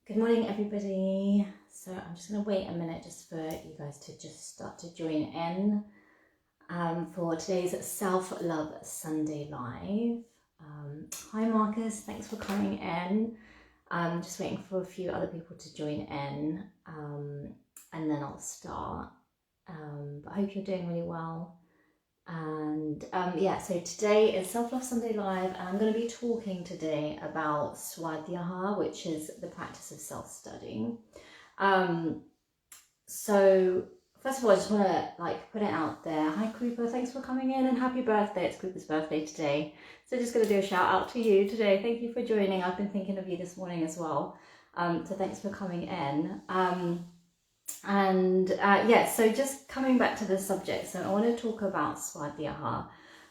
Good morning, everybody. So I'm just going to wait a minute just for you guys to just start to join in for today's Self-Love Sunday Live. Hi, Marcus. Thanks for coming in. Just waiting for a few other people to join in, and then I'll start. But I hope you're doing really well. And so today is Self-Love Sunday Live, and I'm going to be talking today about Swadhyaya, which is the practice of self-studying. So first of all, I just want to put it out there. Hi Krupa, thanks for coming in and happy birthday. It's Krupa's birthday today. So just going to do a shout out to you today. Thank you for joining. I've been thinking of you this morning as well. So thanks for coming in. So just coming back to the subject, so I want to talk about Swadhyaya,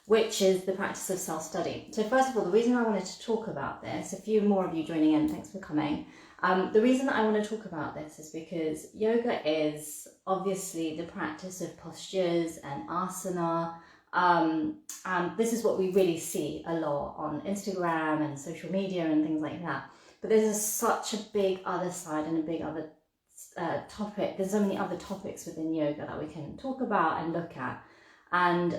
which is the practice of self-study. So first of all, the reason I wanted to talk about this, a few more of you joining in, thanks for coming. The reason that I want to talk about this is because yoga is obviously the practice of postures and asana, and this is what we really see a lot on Instagram and social media and things like that. But there's such a big other side and a big other topic. There's so many other topics within yoga that we can talk about and look at. And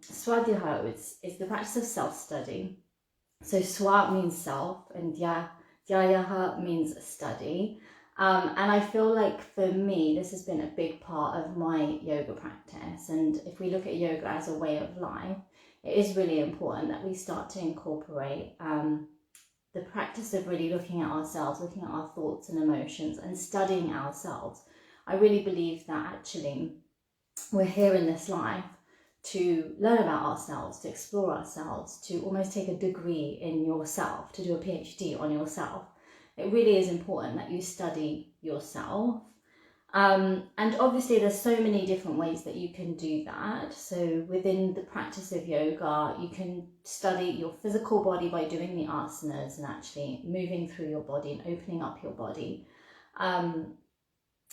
Swadhyaya is the practice of self-study. So Swa means self and Dhyayaha means study. And I feel like for me, this has been a big part of my yoga practice. And if we look at yoga as a way of life, it is really important that we start to incorporate the practice of really looking at ourselves, looking at our thoughts and emotions and studying ourselves. I really believe that actually we're here in this life to learn about ourselves, to explore ourselves, to almost take a degree in yourself, to do a PhD on yourself. It really is important that you study yourself. And obviously there's so many different ways that you can do that. So within the practice of yoga, you can study your physical body by doing the asanas and actually moving through your body and opening up your body. And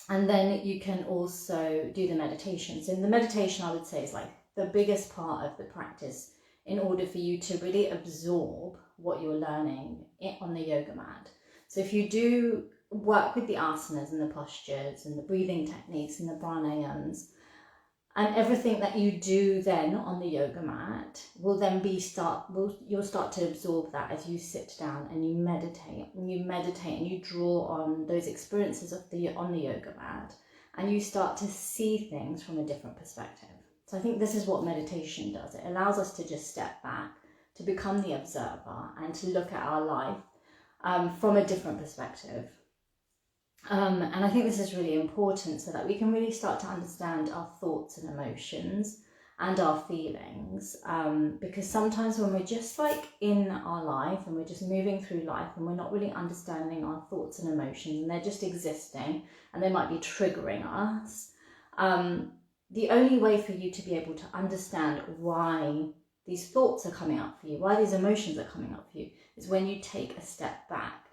then you can also do the meditation. So in the meditation, I would say, is like the biggest part of the practice in order for you to really absorb what you're learning on the yoga mat. So if you do work with the asanas and the postures and the breathing techniques and the pranayams, and everything that you do then on the yoga mat will then you'll start to absorb that as you sit down and you meditate and you draw on those experiences on the yoga mat, and you start to see things from a different perspective. So I think this is what meditation does. It allows us to just step back, to become the observer and to look at our life from a different perspective. And I think this is really important so that we can really start to understand our thoughts and emotions and our feelings, because sometimes when we're just in our life and we're just moving through life and we're not really understanding our thoughts and emotions and they're just existing and they might be triggering us, the only way for you to be able to understand why these thoughts are coming up for you, why these emotions are coming up for you, is when you take a step back.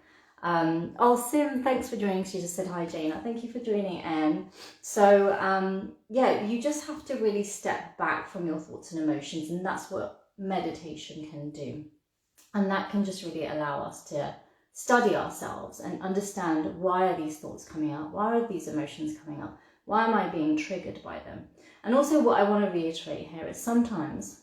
Sim, thanks for joining. She just said hi, Jaina. Thank you for joining in. So you just have to really step back from your thoughts and emotions, and that's what meditation can do. And that can just really allow us to study ourselves and understand, why are these thoughts coming up? Why are these emotions coming up? Why am I being triggered by them? And also what I want to reiterate here is sometimes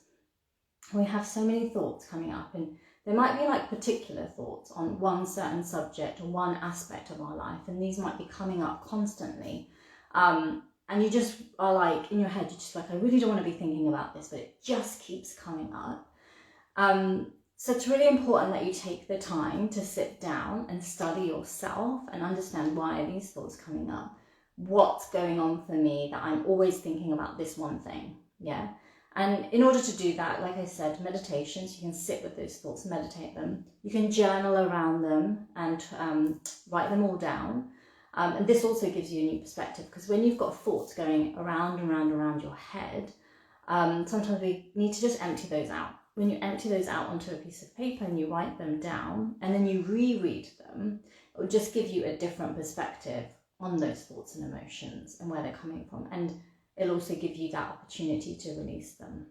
we have so many thoughts coming up, and there might be particular thoughts on one certain subject or one aspect of our life, and these might be coming up constantly. And you just are in your head, you're just I really don't want to be thinking about this, but it just keeps coming up. So it's really important that you take the time to sit down and study yourself and understand, why are these thoughts coming up? What's going on for me that I'm always thinking about this one thing? Yeah. And in order to do that, like I said, meditations, you can sit with those thoughts, meditate them. You can journal around them and write them all down. And this also gives you a new perspective, because when you've got thoughts going around and around your head, sometimes we need to just empty those out. When you empty those out onto a piece of paper and you write them down and then you reread them, it will just give you a different perspective on those thoughts and emotions and where they're coming from. And it'll also give you that opportunity to release them.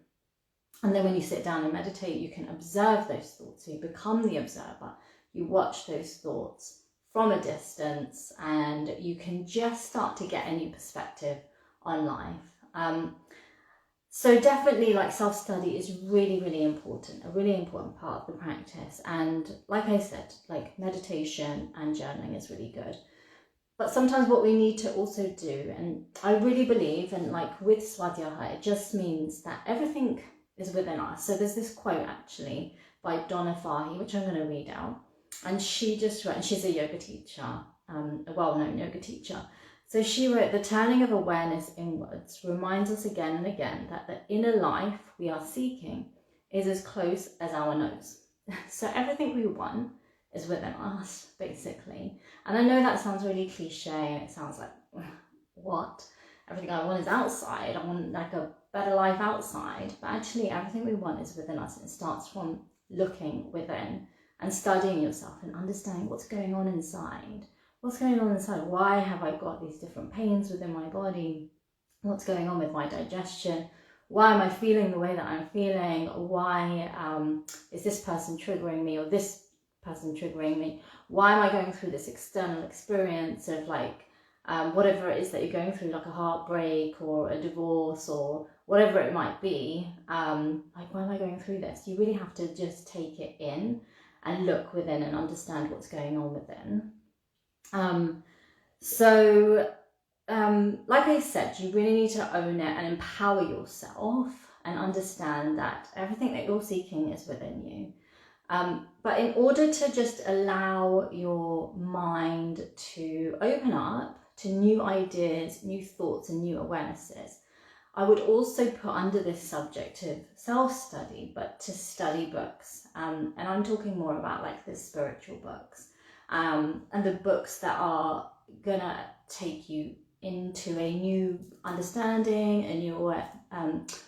And then when you sit down and meditate, you can observe those thoughts. So you become the observer. You watch those thoughts from a distance, and you can just start to get a new perspective on life. So definitely, like, self-study is really, really important, a really important part of the practice. And like I said, like, meditation and journaling is really good. But sometimes what we need to also do, and I really believe, and like with Swadhyaya, it just means that everything is within us. So there's this quote actually by Donna Farhi, which I'm going to read out. And she just wrote, and she's a yoga teacher, a well-known yoga teacher. So she wrote, the turning of awareness inwards reminds us again and again that the inner life we are seeking is as close as our nose. So everything we want is within us, basically. And I know that sounds really cliche, and it sounds like, what? Everything I want is outside. I want like a better life outside. But actually everything we want is within us. It starts from looking within and studying yourself and understanding what's going on inside. What's going on inside? Why have I got these different pains within my body? What's going on with my digestion? Why am I feeling the way that I'm feeling? Why is this person triggering me, or this person triggering me? Why am I going through this external experience of like whatever it is that you're going through, like a heartbreak or a divorce or whatever it might be? Like, why am I going through this? You really have to just take it in and look within and understand what's going on within. Like I said, you really need to own it and empower yourself and understand that everything that you're seeking is within you. But in order to just allow your mind to open up to new ideas, new thoughts, and new awarenesses, I would also put under this subject of self-study, but to study books. And I'm talking more about like the spiritual books. And the books that are gonna take you into a new understanding, a new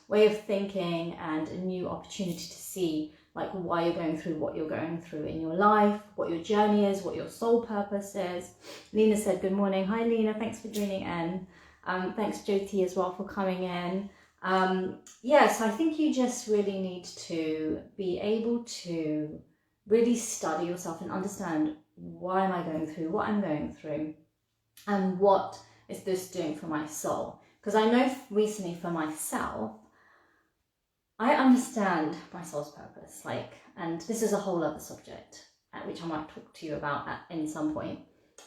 way of thinking, and a new opportunity to see like why you're going through what you're going through in your life, what your journey is, what your soul purpose is. Lena said good morning. Hi Lena, thanks for joining in. Thanks Jyoti as well for coming in. Yes, I think you just really need to be able to really study yourself and understand, why am I going through what I'm going through, and what is this doing for my soul? Because I know recently for myself, I understand my soul's purpose, and this is a whole other subject, which I might talk to you about in some point,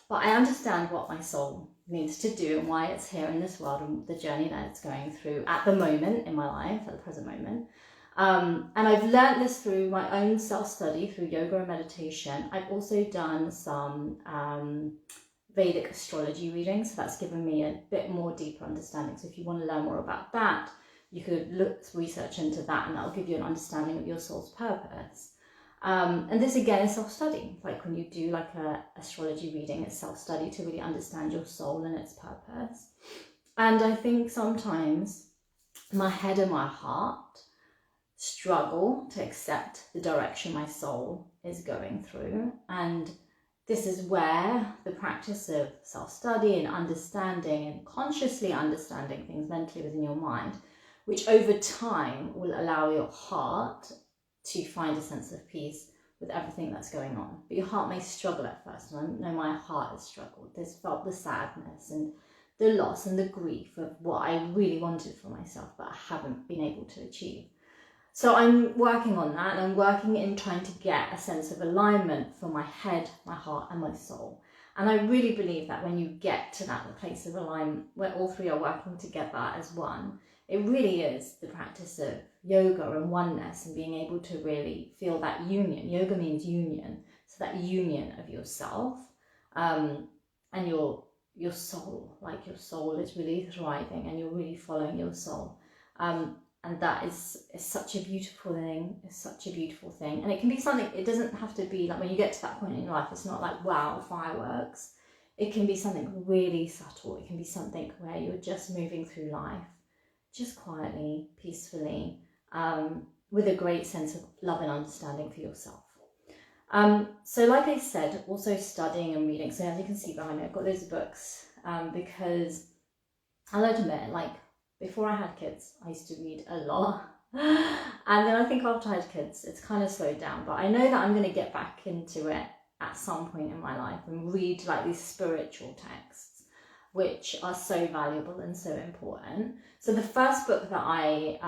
but I understand what my soul needs to do and why it's here in this world and the journey that it's going through at the moment in my life, at the present moment. And I've learned this through my own self-study, through yoga and meditation. I've also done some Vedic astrology readings, so that's given me a bit more deeper understanding. So if you want to learn more about that, you could research into that, and that'll give you an understanding of your soul's purpose. And this again is self-study. Like when you do like a astrology reading, it's self-study to really understand your soul and its purpose. And I think sometimes my head and my heart struggle to accept the direction my soul is going through. And this is where the practice of self-study and understanding and consciously understanding things mentally within your mind, which over time will allow your heart to find a sense of peace with everything that's going on. But your heart may struggle at first, and I know my heart has struggled. There's felt the sadness and the loss and the grief of what I really wanted for myself, but I haven't been able to achieve. So I'm working on that, and I'm working in trying to get a sense of alignment for my head, my heart, and my soul. And I really believe that when you get to that place of alignment, where all three are working together as one, it really is the practice of yoga and oneness and being able to really feel that union. Yoga means union. So that union of yourself and your soul, like your soul is really thriving and you're really following your soul. And that is such a beautiful thing. It's such a beautiful thing. And it can be something, it doesn't have to be like when you get to that point in your life, it's not like, wow, fireworks. It can be something really subtle. It can be something where you're just moving through life, just quietly, peacefully, with a great sense of love and understanding for yourself. So like I said, also studying and reading. So as you can see behind me, I've got those books because I'll admit, like, before I had kids, I used to read a lot. And then I think after I had kids, it's kind of slowed down. But I know that I'm going to get back into it at some point in my life and read like these spiritual texts, which are so valuable and so important. So the first book that I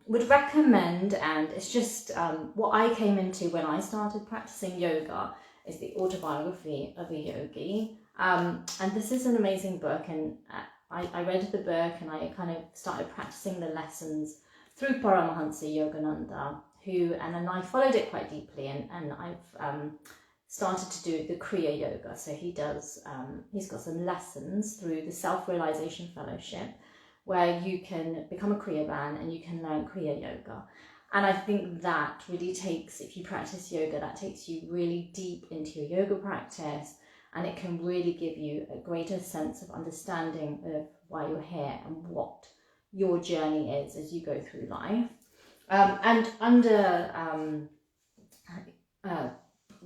would recommend, and it's just what I came into when I started practicing yoga, is the Autobiography of a Yogi. And this is an amazing book, and I read the book and I kind of started practicing the lessons through Paramahansa Yogananda, and then I followed it quite deeply, and I've started to do the Kriya Yoga. So he's got some lessons through the Self-Realization Fellowship where you can become a Kriya Ban and you can learn Kriya Yoga. And I think that really takes, if you practice yoga, that takes you really deep into your yoga practice, and it can really give you a greater sense of understanding of why you're here and what your journey is as you go through life. And under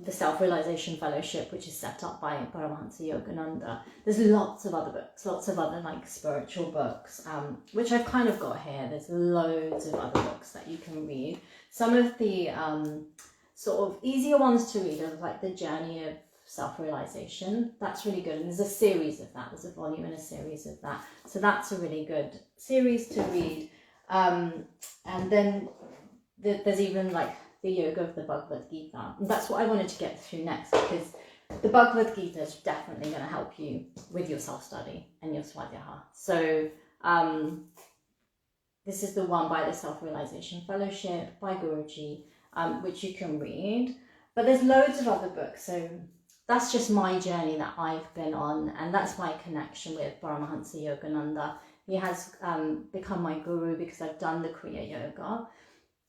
the Self-Realization Fellowship, which is set up by Paramahansa Yogananda, there's lots of other books, lots of other like spiritual books, which I've kind of got here. There's loads of other books that you can read. Some of the sort of easier ones to read are like The Journey of Self-Realization. That's really good, and there's a series of that. There's a volume and a series of that, so that's a really good series to read. And then there's even like the Yoga of the Bhagavad Gita. And that's what I wanted to get through next, because the Bhagavad Gita is definitely going to help you with your self-study and your Swadhyaya. So this is the one by the Self-Realization Fellowship by Guruji, which you can read. But there's loads of other books. So that's just my journey that I've been on, and that's my connection with Paramahansa Yogananda. He has become my guru because I've done the Kriya Yoga.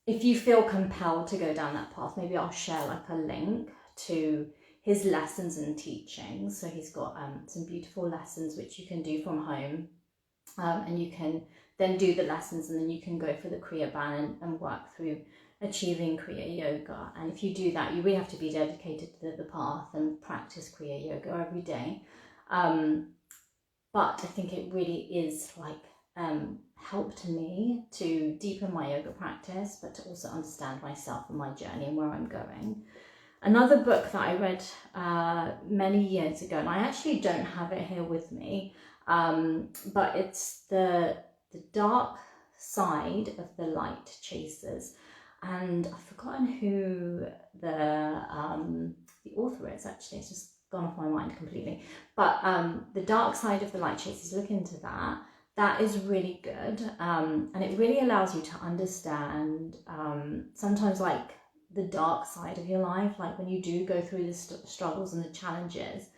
If you feel compelled to go down that path, maybe I'll share like a link to his lessons and teachings. So he's got some beautiful lessons which you can do from home, and you can then do the lessons, and then you can go for the Kriya Ban and work through achieving Kriya Yoga. And if you do that, you really have to be dedicated to the path and practice Kriya Yoga every day. But I think it really is like helped me to deepen my yoga practice, but to also understand myself and my journey and where I'm going. Another book that I read many years ago, and I actually don't have it here with me, but it's the Dark Side of the Light Chasers, and I've forgotten who the author is. Actually, it's just gone off my mind completely. But the Dark Side of the Light Chasers, look into that. That is really good, and it really allows you to understand sometimes like the dark side of your life, like when you do go through the struggles and the challenges,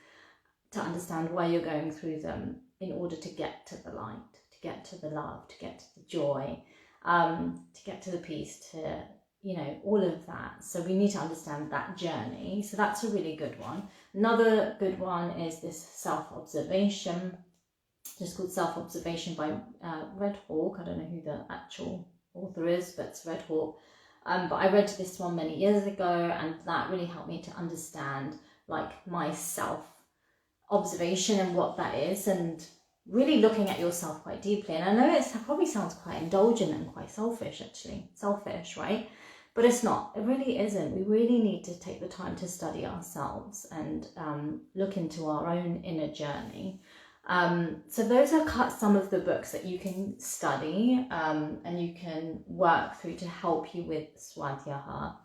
to understand why you're going through them in order to get to the light, to get to the love, to get to the joy, to get to the peace, to, you know, all of that. So we need to understand that journey. So that's a really good one. Another good one is this self-observation, just called Self-Observation by Red Hawk. I don't know who the actual author is, but it's Red Hawk. But I read this one many years ago, and that really helped me to understand like my self-observation and what that is, and really looking at yourself quite deeply. And I know it probably sounds quite indulgent and quite selfish, right? But it's not. It really isn't. We really need to take the time to study ourselves and look into our own inner journey. So those are some of the books that you can study and you can work through to help you with Swadhyaya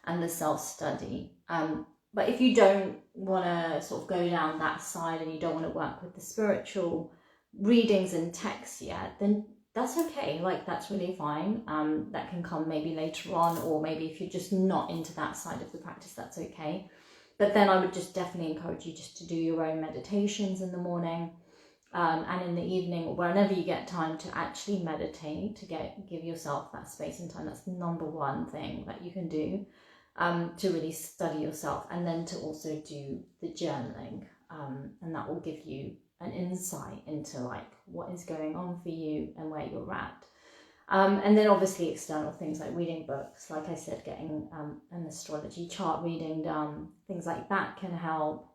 and the self-study. But if you don't want to sort of go down that side and you don't want to work with the spiritual readings and texts yet, then that's okay. Like, that's really fine. That can come maybe later on, or maybe if you're just not into that side of the practice, that's okay. But then I would just definitely encourage you just to do your own meditations in the morning. And in the evening, or whenever you get time to actually meditate, to give yourself that space and time. That's the number one thing that you can do to really study yourself, and then to also do the journaling, and that will give you an insight into like what is going on for you and where you're at. And then obviously external things like reading books, like I said, getting an astrology chart reading done, things like that can help.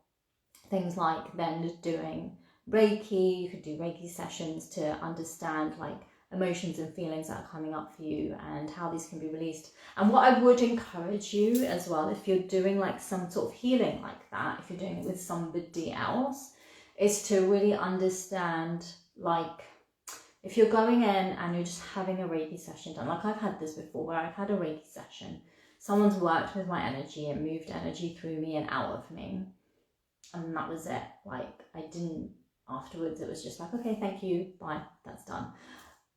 Things like then doing Reiki, you could do Reiki sessions to understand like emotions and feelings that are coming up for you and how these can be released. And what I would encourage you as well, if you're doing like some sort of healing like that, if you're doing it with somebody else, is to really understand, like, if you're going in and you're just having a Reiki session done, like I've had this before where I've had a Reiki session, someone's worked with my energy and moved energy through me and out of me, and that was it. Like, I didn't, afterwards it was just like, okay, thank you, bye, that's done.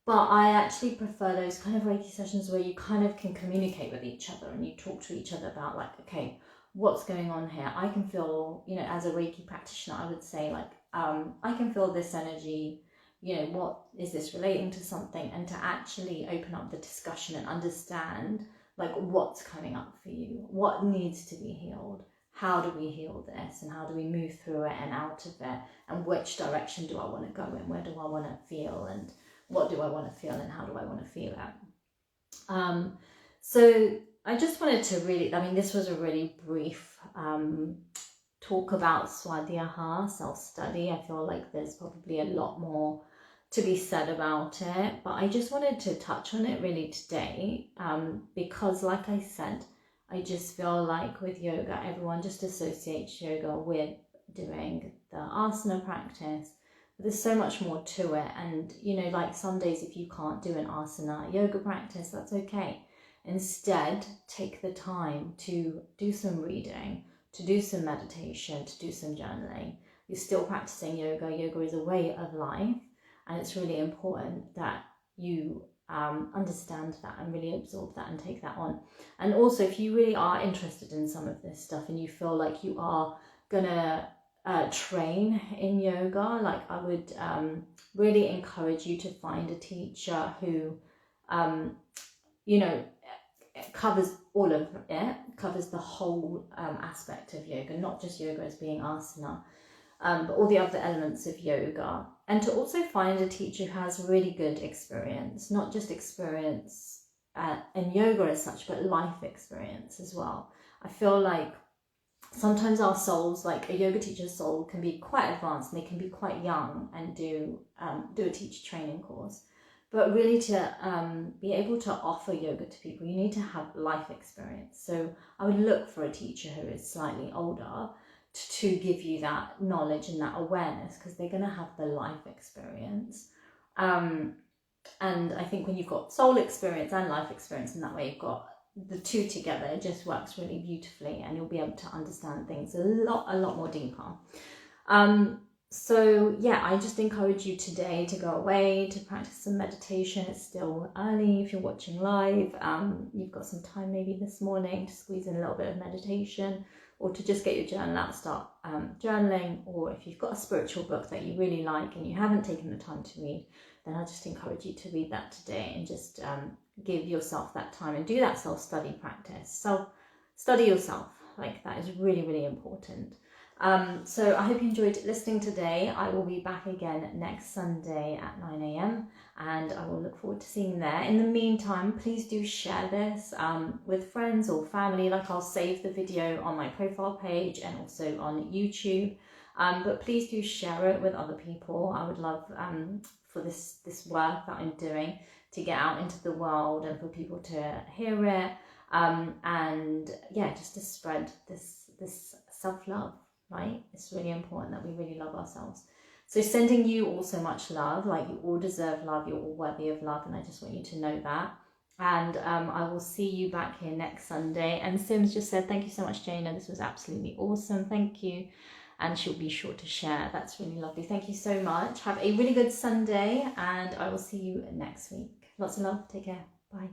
But I actually prefer those kind of Reiki sessions where you kind of can communicate with each other and you talk to each other about, like, okay, what's going on here? I can feel, you know, as a Reiki practitioner, I would say, like, I can feel this energy, you know, what is this relating to something? And to actually open up the discussion and understand, like, what's coming up for you, what needs to be healed, how do we heal this, and how do we move through it and out of it, and which direction do I want to go in, where do I want to feel, and what do I want to feel, and how do I want to feel it. So I just wanted to really, I mean, this was a really brief talk about Swadhyaya, self-study. I feel like there's probably a lot more to be said about it, but I just wanted to touch on it really today, because like I said, I just feel like with yoga, everyone just associates yoga with doing the asana practice. But there's so much more to it, and you know, like some days if you can't do an asana yoga practice, that's okay. Instead, take the time to do some reading, to do some meditation, to do some journaling. You're still practicing yoga. Yoga is a way of life, and it's really important that you understand that and really absorb that and take that on. And also, if you really are interested in some of this stuff and you feel like you are gonna train in yoga, like I would really encourage you to find a teacher who you know, covers all of it, covers the whole aspect of yoga, not just yoga as being asana, but all the other elements of yoga. And to also find a teacher who has really good experience, not just experience in yoga as such, but life experience as well. I feel like sometimes our souls, like a yoga teacher's soul, can be quite advanced and they can be quite young and do a teacher training course. But really to be able to offer yoga to people, you need to have life experience. So I would look for a teacher who is slightly older to give you that knowledge and that awareness, because they're going to have the life experience. And I think when you've got soul experience and life experience in that way, you've got the two together, it just works really beautifully, and you'll be able to understand things a lot more deeper. So yeah, I just encourage you today to go away to practice some meditation. It's still early if you're watching live. You've got some time maybe this morning to squeeze in a little bit of meditation, or to just get your journal out, start journaling. Or if you've got a spiritual book that you really like and you haven't taken the time to read, then I just encourage you to read that today and just give yourself that time and do that self-study practice. Self-study yourself, like that is really, really important. So I hope you enjoyed listening today. I will be back again next Sunday at 9 a.m. and I will look forward to seeing you there. In the meantime, please do share this with friends or family. Like, I'll save the video on my profile page and also on YouTube. But please do share it with other people. I would love for this work that I'm doing to get out into the world and for people to hear it. And yeah, just to spread this self-love. Right? It's really important that we really love ourselves. So sending you all so much love, like you all deserve love, you're all worthy of love, and I just want you to know that. And I will see you back here next Sunday. And Sims just said, thank you so much, Jaina. This was absolutely awesome. Thank you. And she'll be sure to share. That's really lovely. Thank you so much. Have a really good Sunday, and I will see you next week. Lots of love. Take care. Bye.